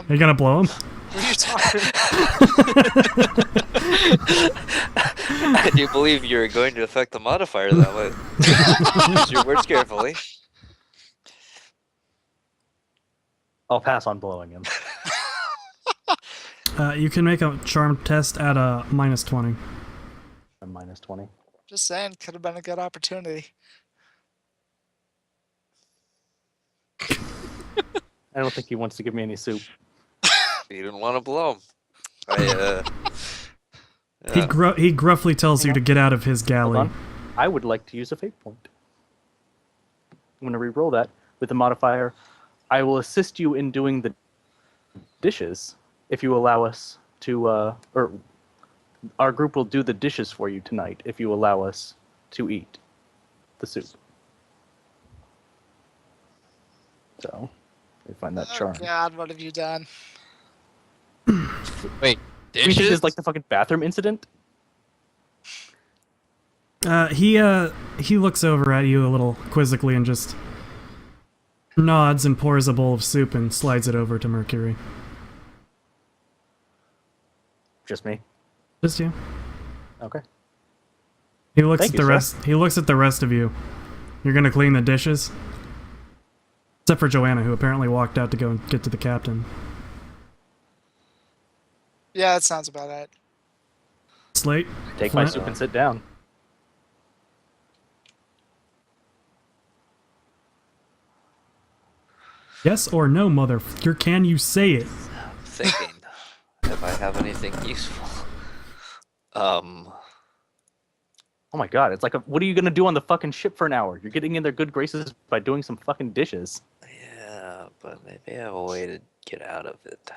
Are you gonna blow him? What are you talking? I do believe you're going to affect the modifier that way. Use your words carefully. I'll pass on blowing him. You can make a charm test at a -20. A -20. Just saying, could have been a good opportunity. I don't think he wants to give me any soup. You didn't want to blow him. He gruffly tells you to get out of his Hold galley. on. I would like to use a fate point. I'm going to re-roll that with the modifier. I will assist you in doing the dishes if you allow us to, or our group will do the dishes for you tonight if you allow us to eat the soup. So, let me find that charm. Oh God, what have you done? Wait, Do you think dishes? there's like the fucking bathroom incident? He looks over at you a little quizzically and just nods and pours a bowl of soup and slides it over to Mercury. Just me. Just you. Okay. He looks Thank at you, the sir. rest. He looks at the rest of you. You're gonna clean the dishes, except for Joanna, who apparently walked out to go and get to the captain. Yeah, that sounds about right. Slate. Take my Flint? soup and sit down. Yes or no, motherfucker? Can you say it? I'm thinking if I have anything useful. Oh my god, it's like, what are you gonna do on the fucking ship for an hour? You're getting in their good graces by doing some fucking dishes. Yeah, but maybe I have a way to get out of it.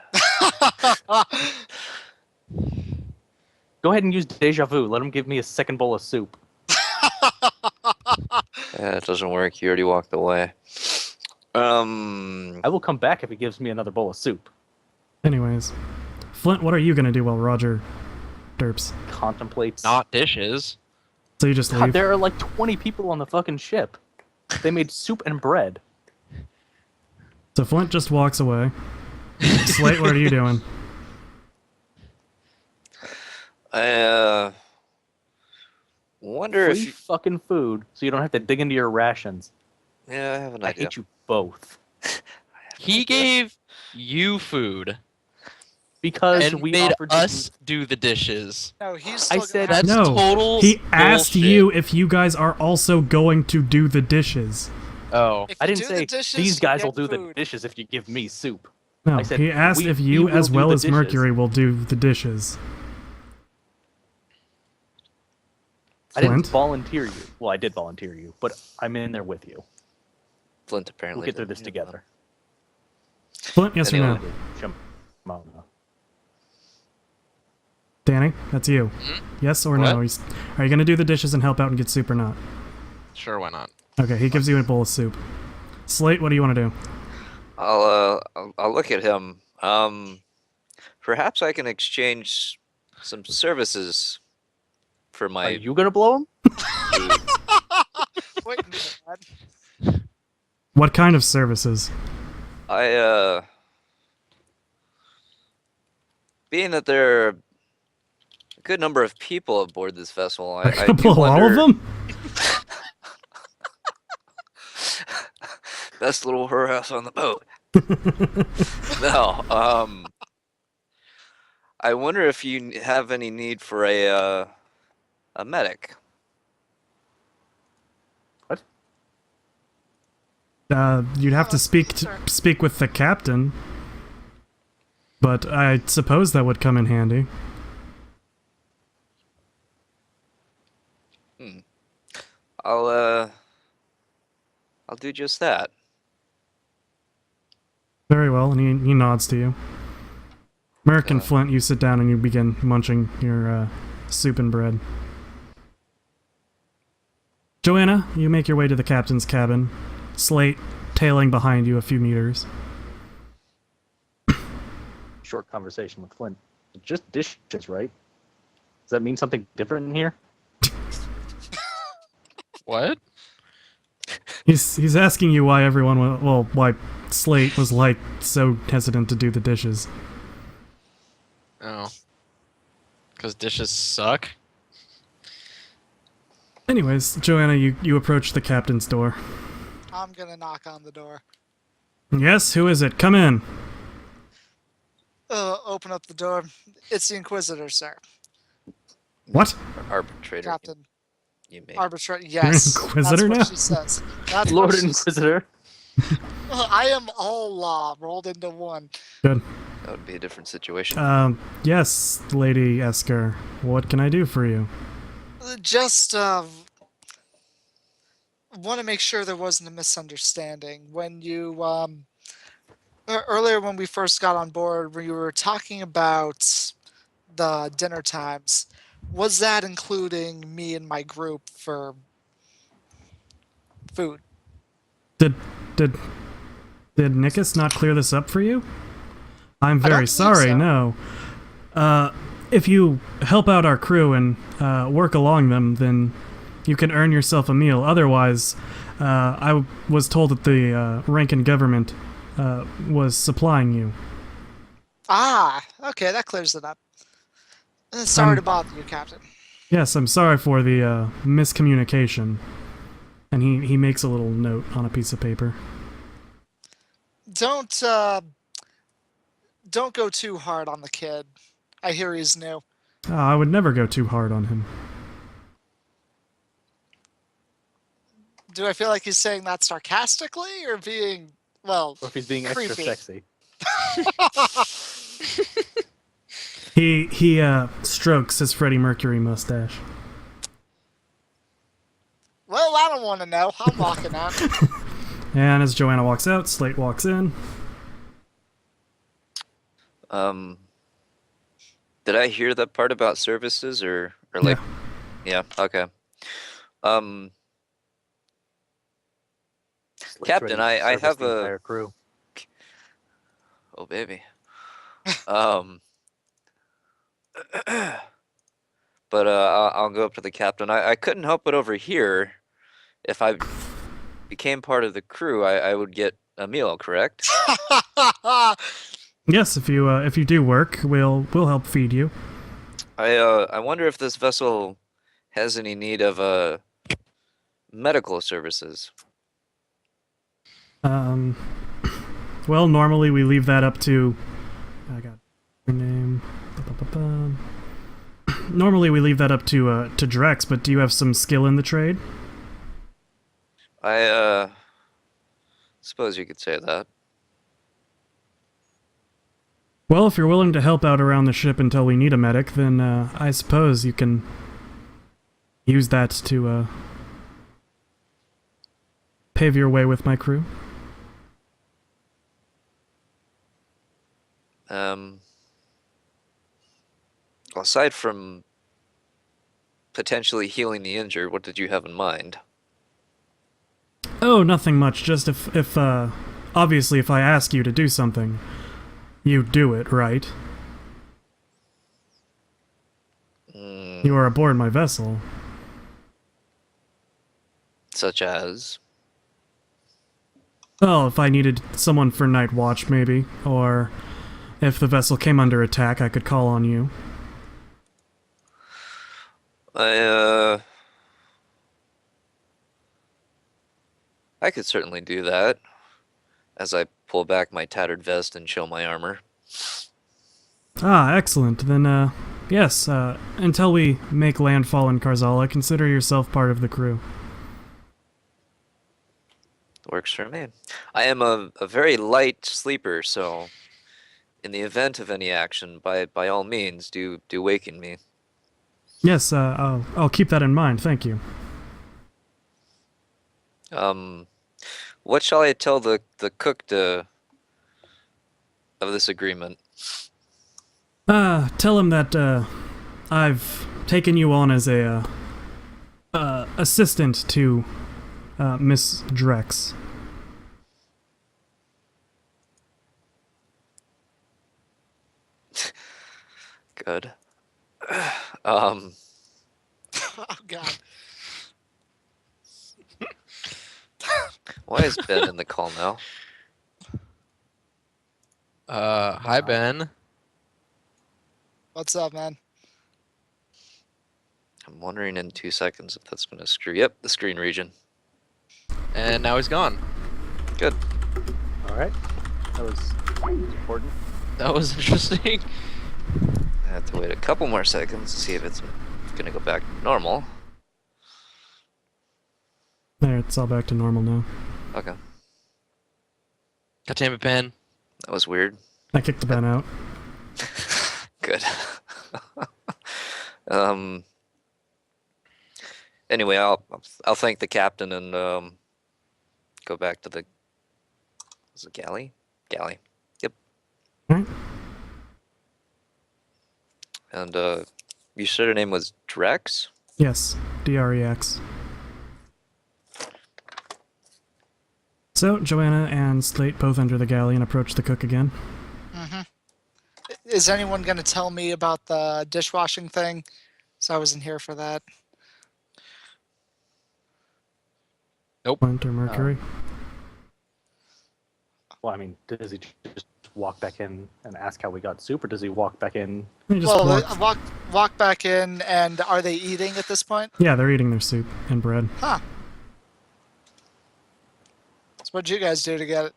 Go ahead and use deja vu. Let him give me a second bowl of soup. Yeah, it doesn't work. You already walked away. I will come back if he gives me another bowl of soup. Anyways, Flint, what are you gonna do while Roger derps? Contemplates. Not dishes. So you just God, leave? there are like 20 people on the fucking ship. They made soup and bread. So Flint just walks away. Slate, what are you doing? I wonder Free if you... fucking food, so you don't have to dig into your rations. Yeah, I have an I idea. hate you both. He gave you food Because and we made offered us do the dishes. No, he's I still said- gonna have That's No, total he asked bullshit. you if you guys are also going to do the dishes. Oh. If I you didn't do the say dishes, these you guys get will do the food. dishes if you give me soup. No, I said, he asked if we you, will as do well the as dishes. Mercury, will do the dishes. I didn't Flint? volunteer you. Well, I did volunteer you, but I'm in there with you. Flint apparently We'll get through didn't this hear together. Flint, yes or Anyway. no? Shimona. Danny, that's you. Yes or no? What? Are you going to do the dishes and help out and get soup or not? Sure, why not? Okay, he gives you a bowl of soup. Slate, what do you want to do? I'll look at him. Perhaps I can exchange some services for Are my you gonna blow him? food. Wait a minute, man. What kind of services? Being that there are a good number of people aboard this vessel, I I could do blow all of wonder- them? Best little whorehouse on the boat. No, I wonder if you have any need for a medic. What? You'd have to speak with the captain. But I suppose that would come in handy. I'll do just that. Very well, and he nods to you. Merc and Flint, you sit down and you begin munching your soup and bread. Joanna, you make your way to the captain's cabin. Slate tailing behind you a few meters. Short conversation with Flint. Just dishes, right? Does that mean something different in here? What? He's asking you why everyone why Slate was like so hesitant to do the dishes. Oh. Because dishes suck? Anyways, Joanna, you approach the captain's door. I'm gonna knock on the door. Yes, who is it? Come in. Open up the door. It's the Inquisitor, sir. What? Arbitrator. Captain. You mean? Arbitrator. Yes. Inquisitor that's now? what she says. That's Lord what she Inquisitor. I am all law rolled into one. Good. That would be a different situation. Yes, Lady Esker. What can I do for you? Just want to make sure there wasn't a misunderstanding when you earlier when we first got on board, when you were talking about the dinner times. Was that including me and my group for food? Did Nikus not clear this up for you? I'm I don't very think sorry, so. no. If you help out our crew and work along them, then you can earn yourself a meal. Otherwise, I was told that the Rankin government was supplying you. Ah, okay, that clears it up. Sorry to bother you, Captain. Yes, I'm sorry for the miscommunication. And he makes a little note on a piece of paper. Don't go too hard on the kid. I hear he's new. I would never go too hard on him. Do I feel like he's saying that sarcastically or being, well, Or if he's being extra creepy? sexy. He strokes his Freddie Mercury mustache. Well, I don't want to know. I'm walking out. And as Joanna walks out, Slate walks in. Did I hear that part about services or like? Yeah. Okay. Slate's Captain, ready to I service have the a- entire crew. Oh baby. But I'll go up to the captain. I couldn't help but overhear if I became part of the crew, I would get a meal, correct? Yes, if you do work, we'll help feed you. I wonder if this vessel has any need of medical services. Well, normally we leave that up to. I got your name. Ba-ba-ba-ba. Normally we leave that up to Drex, but do you have some skill in the trade? I suppose you could say that. Well, if you're willing to help out around the ship until we need a medic, then I suppose you can use that to pave your way with my crew. Aside from potentially healing the injured, what did you have in mind? Oh, nothing much. Just if obviously if I ask you to do something, you do it, right? You are aboard my vessel. Such as? Well, if I needed someone for night watch, maybe, or if the vessel came under attack, I could call on you. I could certainly do that, as I pull back my tattered vest and show my armor. Ah, excellent. Then, yes, until we make landfall in Karzala, consider yourself part of the crew. Works for me. I am a very light sleeper, so in the event of any action, by all means, do waken me. Yes, I'll keep that in mind, thank you. What shall I tell the cook of this agreement? Tell him that, I've taken you on as a, assistant to, Miss Drex. Good. Oh God. Why is Ben in the call now? Hi Ben. What's up, man? I'm wondering in 2 seconds if that's gonna screw. Yep, the screen region. And now he's gone. Good. All right. That was important. That was interesting. I have to wait a couple more seconds to see if it's gonna go back to normal. There, it's all back to normal now. Okay, God damn it, Ben. that was weird. I kicked the Ben out. Good. um. Anyway, I'll thank the captain and go back to the. Is it galley? Galley. Yep. Alright. And you said her name was Drex? Yes, Drex. So, Joanna and Slate both enter the galley and approach the cook again. Mm-hmm. Is anyone going to tell me about the dishwashing thing? So I wasn't here for that. Flint or Mercury. Well, I mean, does he just walk back in and ask how we got soup, or does he walk back in? They just Well, walk- walk back in, and are they eating at this point? Yeah, they're eating their soup and bread. Huh. So what'd you guys do to get it?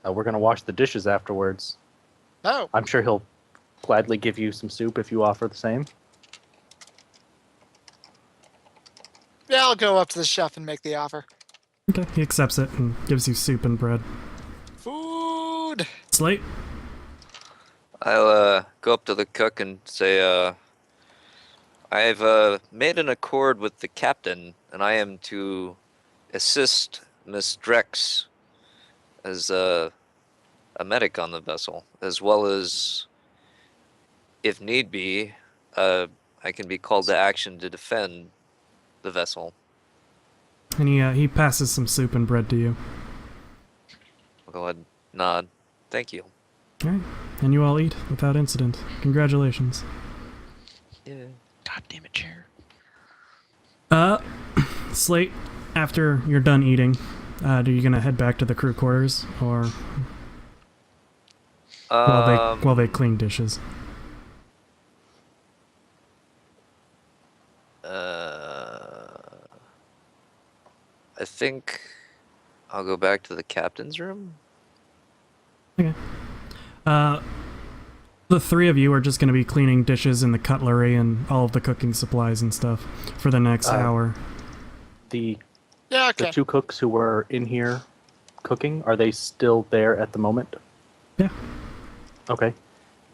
We're gonna wash the dishes afterwards. Oh, I'm sure he'll gladly give you some soup if you offer the same. yeah, I'll go up to the chef and make the offer. Okay, he accepts it and gives you soup and bread. Food! Slate? I'll go up to the cook and say, I've made an accord with the captain, and I am to assist Miss Drex as a medic on the vessel, as well as, if need be, I can be called to action to defend the vessel. And he passes some soup and bread to you. I'll go ahead and nod. Thank you. Alright, and you all eat without incident. Congratulations. Yeah. God damn it, chair. Slate, after you're done eating, are you gonna head back to the crew quarters, or while they clean dishes? I think I'll go back to the captain's room. Okay. The three of you are just gonna be cleaning dishes and the cutlery and all of the cooking supplies and stuff for the next hour. The Yeah, okay. two cooks who were in here cooking, are they still there at the moment? Yeah. Okay.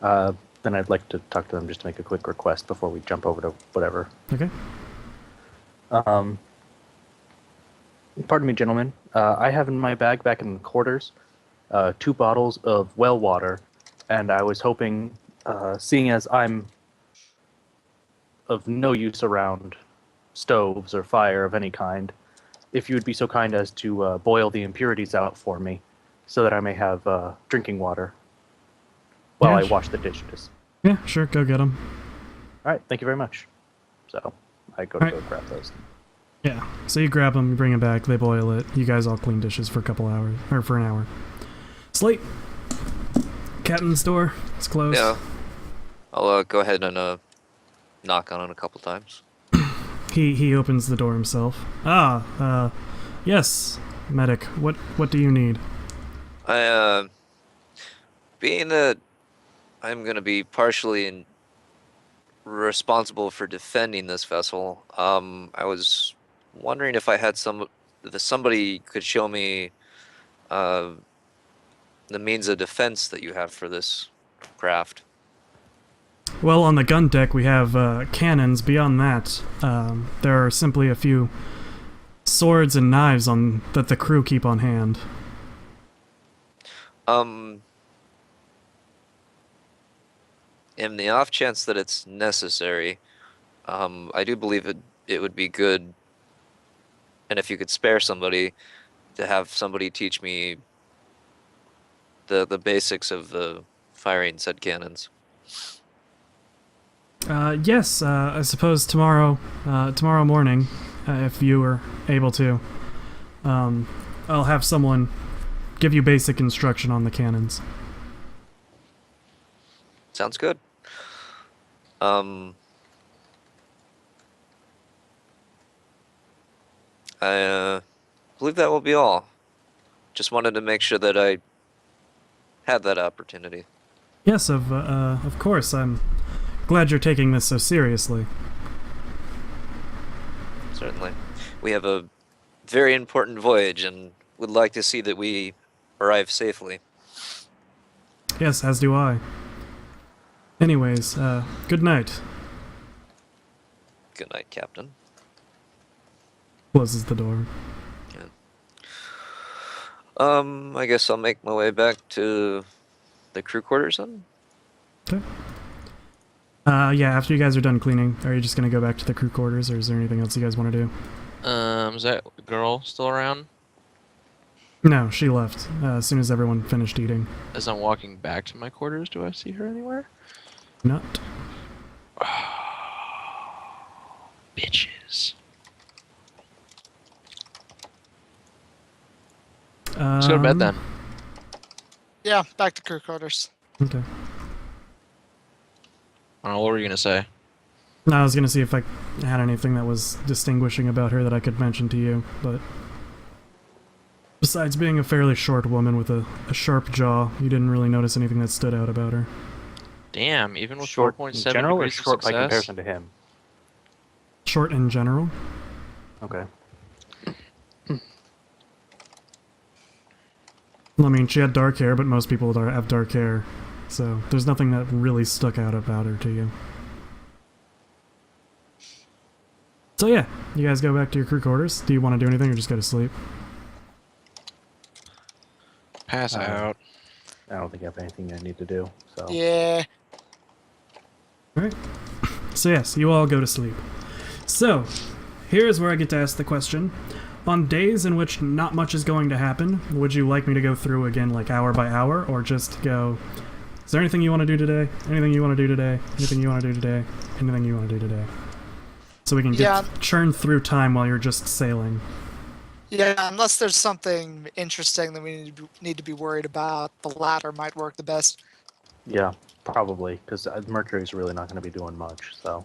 Then I'd like to talk to them just to make a quick request before we jump over to whatever. Okay. Pardon me, gentlemen. I have in my bag back in the quarters 2 bottles of well water, and I was hoping, seeing as I'm of no use around stoves or fire of any kind, if you would be so kind as to boil the impurities out for me so that I may have drinking water while Yeah, I wash the dishes. Yeah, sure, go get them. All right, thank you very much. So I go to All go right. grab those. Yeah. So you grab them, you bring them back, they boil it. You guys all clean dishes for a couple hours, or for an hour. Slate. Captain's door. It's closed. Yeah. I'll go ahead and knock on it a couple times. He opens the door himself. Yes, medic. What do you need? Being that I'm gonna be partially responsible for defending this vessel, I was wondering if I had if somebody could show me the means of defense that you have for this craft. Well, on the gun deck we have cannons. Beyond that, there are simply a few swords and knives that the crew keep on hand. In the off chance that it's necessary, I do believe it would be good, and if you could spare somebody, to have somebody teach me the basics of the firing said cannons. Yes, I suppose tomorrow morning, if you were able to. I'll have someone give you basic instruction on the cannons. Sounds good. I believe that will be all. Just wanted to make sure that I had that opportunity. Yes, of course. I'm glad you're taking this so seriously. Certainly. We have a very important voyage and would like to see that we arrive safely. Yes, as do I. Anyways, good night. Good night, Captain. Closes the door. I guess I'll make my way back to the crew quarters then. Okay. Yeah, after you guys are done cleaning, are you just gonna go back to the crew quarters, or is there anything else you guys want to do? Is that girl still around? No, she left as soon as everyone finished eating. As I'm walking back to my quarters, do I see her anywhere? Not. Bitches. Let's go to bed then. Yeah, back to crew quarters. Okay. I don't know, what were you gonna say? No, I was gonna see if I had anything that was distinguishing about her that I could mention to you, but besides being a fairly short woman with a sharp jaw, you didn't really notice anything that stood out about her. Damn, even with Short 4.7 in general or degrees of short by success? comparison to him? Short in general? Okay. I mean, she had dark hair, but most people have dark hair, so there's nothing that really stuck out about her to you. So yeah, you guys go back to your crew quarters. Do you want to do anything or just go to sleep? Pass out. I don't think I have anything I need to do. So Yeah. Alright. So yes, you all go to sleep. So, here's where I get to ask the question. On days in which not much is going to happen, would you like me to go through again like hour by hour, or just go, is there anything you want to do today? Anything you want to do today? Anything you want to do today? Anything you want to do today? So we can churn through time while you're just sailing. Yeah, unless there's something interesting that we need to be worried about, the latter might work the best. yeah, probably because Mercury's really not going to be doing much. So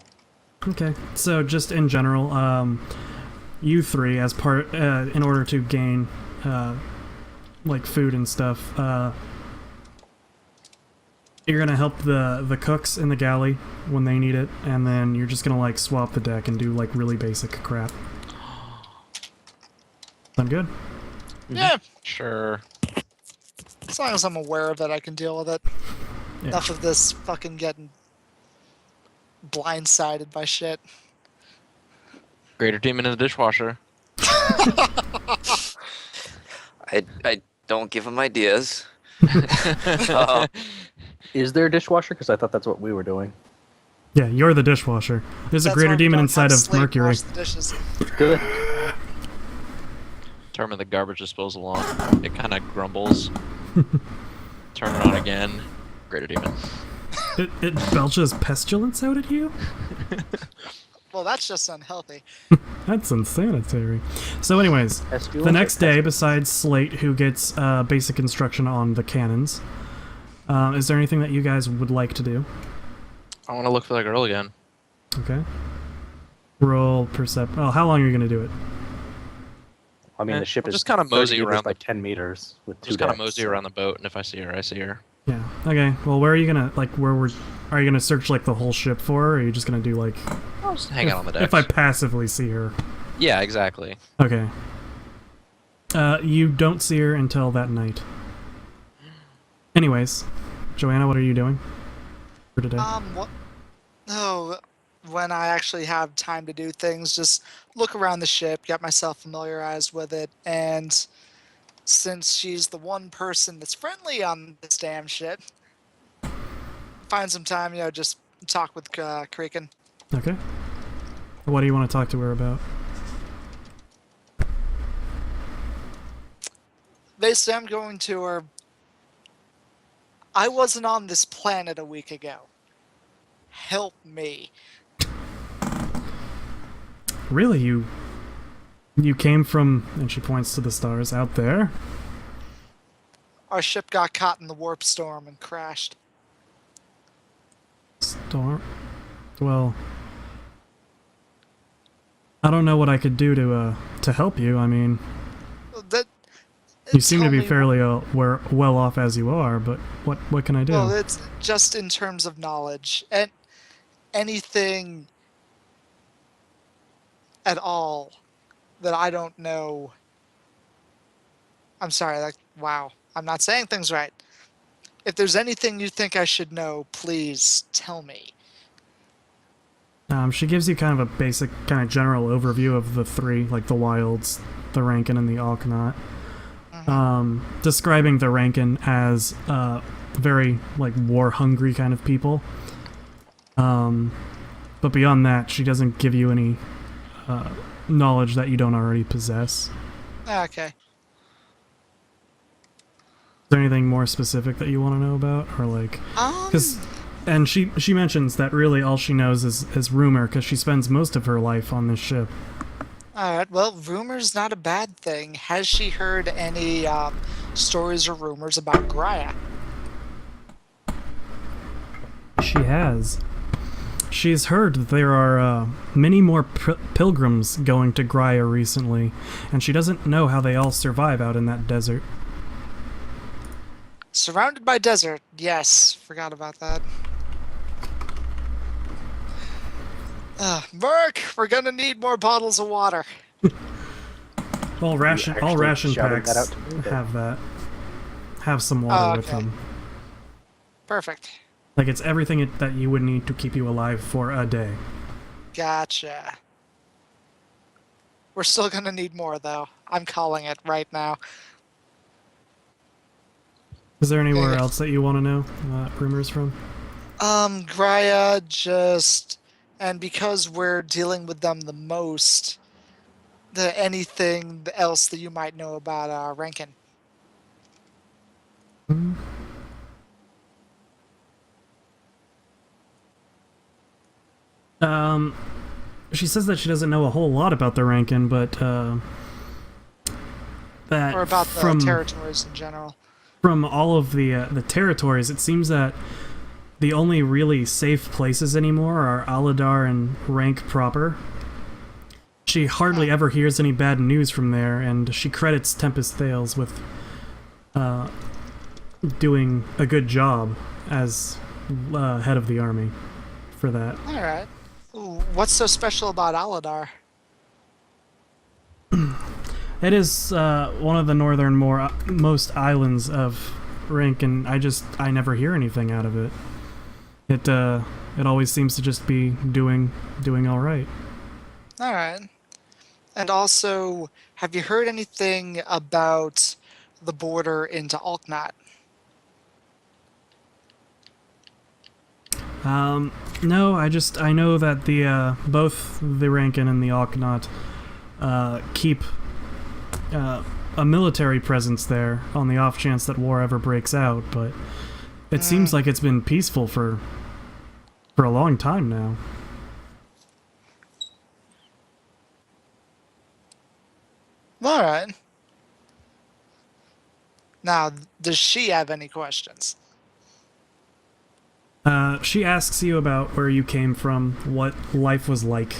Okay, so just in general, you three, as part, in order to gain, like food and stuff, you're gonna help the cooks in the galley when they need it, and then you're just gonna like swap the deck and do like really basic crap. Sound good? Yeah, Sure. as long as I'm aware of it, I can deal with it. Yeah. Enough of this fucking getting blindsided by shit. Greater demon in the dishwasher. I don't give him ideas. is there a dishwasher? Because I thought that's what we were doing. Yeah, you're the dishwasher. There's a That's greater why we demon don't inside have of slave Mercury. wash the dishes. Good. Turn the garbage disposal on. It kind of grumbles. Turn it on again. Greater demon. It belches pestilence out at you? Well, that's just unhealthy. That's insanitary. So anyways, Pestilence the or next day, pestilence? besides Slate, who gets basic instruction on the cannons, is there anything that you guys would like to do? I want to look for that girl again. Okay. Roll percept. Oh, how long are you going to do it? I mean, the ship I'll is just kinda 30 mosey meters around by the- 10 meters with 2 Just kind of decks, mosey so- around the boat, and if I see her, I see her. Yeah. Okay. Well, where are you going to, like, are you going to search, like, the whole ship for her, or are you just going to do, like... I'll just hang out on the deck. If I passively see her. Yeah, exactly. Okay. You don't see her until that night. Anyways, Joanna, what are you doing for today? What? No, when I actually have time to do things, just look around the ship, get myself familiarized with it, and since she's the one person that's friendly on this damn ship, find some time, just talk with Kraken. Okay. What do you want to talk to her about? Basically, I'm going to her. I wasn't on this planet a week ago. Help me. Really, you You came from, and she points to the stars out there. Our ship got caught in the warp storm and crashed. Storm. Well, I don't know what I could do to help you. I mean, That you seem to tell be me- fairly well off as you are, but what can I do? Well, it's just in terms of knowledge and anything at all that I don't know. I'm sorry. Wow. I'm not saying things right. If there's anything you think I should know, please tell me. She gives you kind of a basic, kind of general overview of the three, like the Wilds, the Rankin, and the Alkanaut. Describing the Rankin as very, like, war-hungry kind of people. But beyond that, she doesn't give you any knowledge that you don't already possess. Okay. Is there anything more specific that you want to know about, or like? And she mentions that really all she knows is rumor, because she spends most of her life on this ship. Alright, well, rumor's not a bad thing. Has she heard any stories or rumors about Graia? She has. She's heard that there are many more pilgrims going to Graia recently, and she doesn't know how they all survive out in that desert. Surrounded by desert, yes. Forgot about that. Merc, we're gonna need more bottles of water. All ration shouted packs that out to me, but- have that. Have some water with okay. them. Perfect. Like, it's everything that you would need to keep you alive for a day. Gotcha. We're still gonna need more, though. I'm calling it right now. Is there anywhere Okay. else that you want to know rumors from? Graia just... And because we're dealing with them the most, anything else that you might know about Rankin? She says that she doesn't know a whole lot about the Rankin, but that Or about the territories in general? from all of the territories, it seems that the only really safe places anymore are Aladar and Rank proper. She hardly ever hears any bad news from there, and she credits Tempest Thales with doing a good job as head of the army for that. Alright. What's so special about Aladar? It is one of the northernmost islands of Rank, and I never hear anything out of it. It always seems to just be doing all right. Alright. And also, have you heard anything about the border into Alknaut? No, I know that the both the Rankin and the Alkanaut keep a military presence there on the off chance that war ever breaks out, but it seems like it's been peaceful for a long time now. Alright. Now, does she have any questions? She asks you about where you came from, what life was like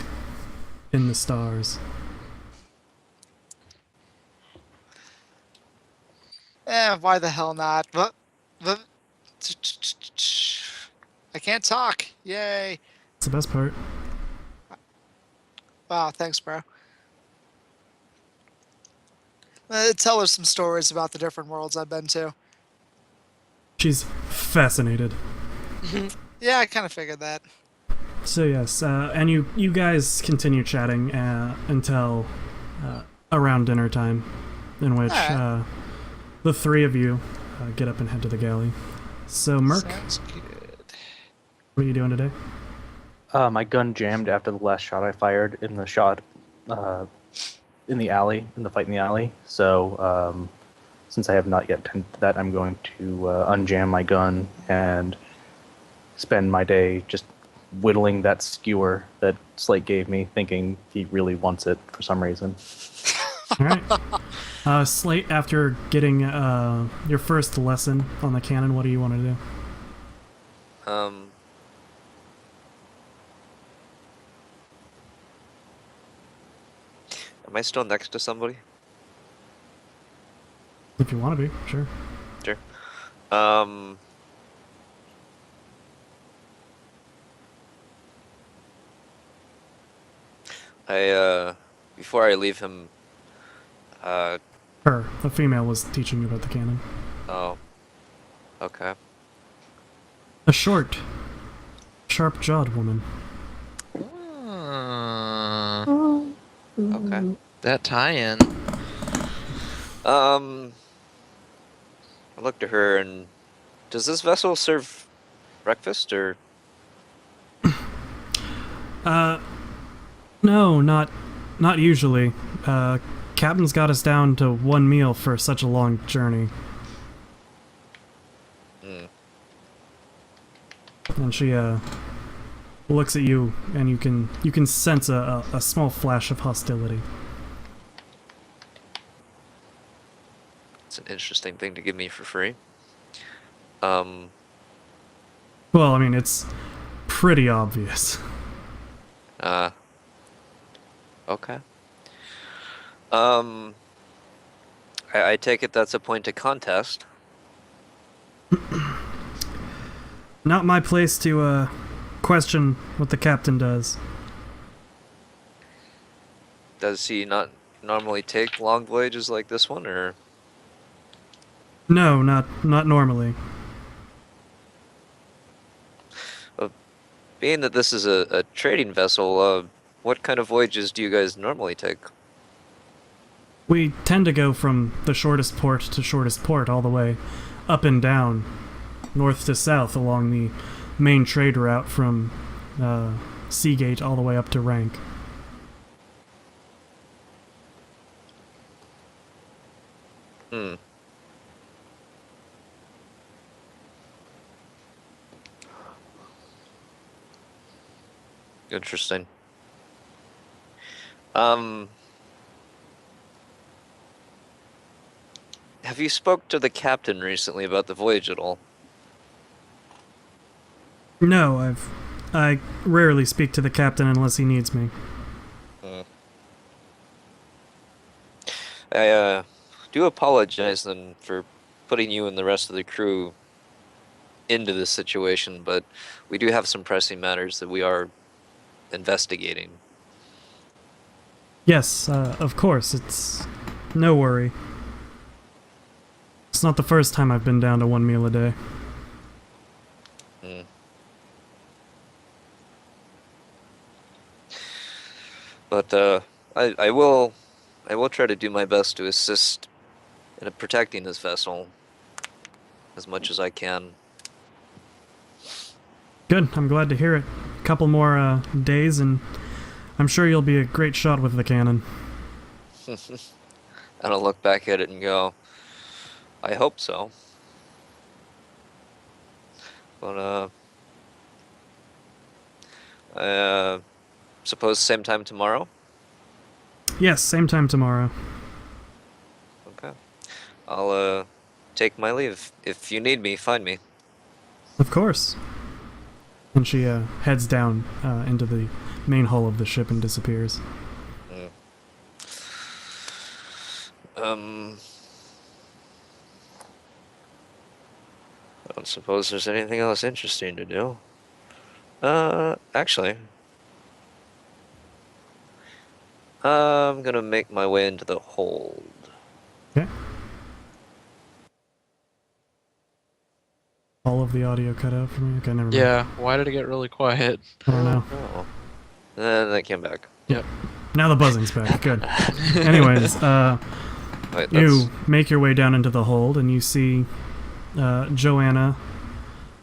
in the stars. Why the hell not? But I can't talk. Yay. That's the best part. Wow, thanks, bro. Tell her some stories about the different worlds I've been to. She's fascinated. Yeah, I kind of figured that. So yes, and you guys continue chatting until around dinner time, in which Alright. the three of you get up and head to the galley. So Merc, Sounds good. what are you doing today? My gun jammed after the last shot I fired in the in the alley, in the fight in the alley. So, since I have not yet tended to that, I'm going to unjam my gun and spend my day just whittling that skewer that Slate gave me, thinking he really wants it for some reason. All right. Slate, after getting your first lesson on the cannon, what do you want to do? Am I still next to somebody? If you want to be, sure. Sure. Um. Before I leave him, Her, the female, was teaching you about the cannon. oh, okay. A short, sharp-jawed woman. Okay. That tie-in. I look to her and does this vessel serve breakfast or? No, not usually. Captain's got us down to one meal for such a long journey. And she looks at you, and you can sense a small flash of hostility. It's an interesting thing to give me for free. Well, I mean, it's pretty obvious. Okay. I take it that's a point of contest. Not my place to question what the captain does. Does he not normally take long voyages like this one, or? No, not normally. Being that this is a trading vessel, what kind of voyages do you guys normally take? We tend to go from the shortest port to shortest port all the way up and down, north to south along the main trade route from Seagate all the way up to Rank. Hmm. Interesting. Have you spoke to the captain recently about the voyage at all? No, I rarely speak to the captain unless he needs me. I do apologize then for putting you and the rest of the crew into this situation, but we do have some pressing matters that we are investigating. Yes, of course, it's no worry. It's not the first time I've been down to one meal a day. But I will try to do my best to assist in protecting this vessel as much as I can. Good, I'm glad to hear it. A couple more days and I'm sure you'll be a great shot with the cannon. And I'll look back at it and go, I hope so. But suppose same time tomorrow? Yes, same time tomorrow. Okay. I'll take my leave. If you need me, find me. Of course. And she heads down into the main hull of the ship and disappears. I don't suppose there's anything else interesting to do. Actually, I'm gonna make my way into the hold. Okay. All of the audio cut out for me? Okay, never mind. Yeah, why did it get really quiet? I don't know. Oh. And that came back. Yep. Now the buzzing's back. Good. Anyways, Wait, you make your way down into the hold and you see Joanna,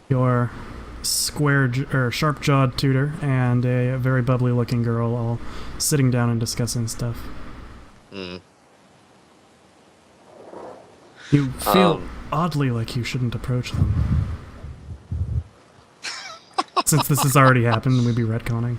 your sharp-jawed tutor, and a very bubbly-looking girl all sitting down and discussing stuff. You feel oddly like you shouldn't approach them. Since this has already happened, we'd be retconning.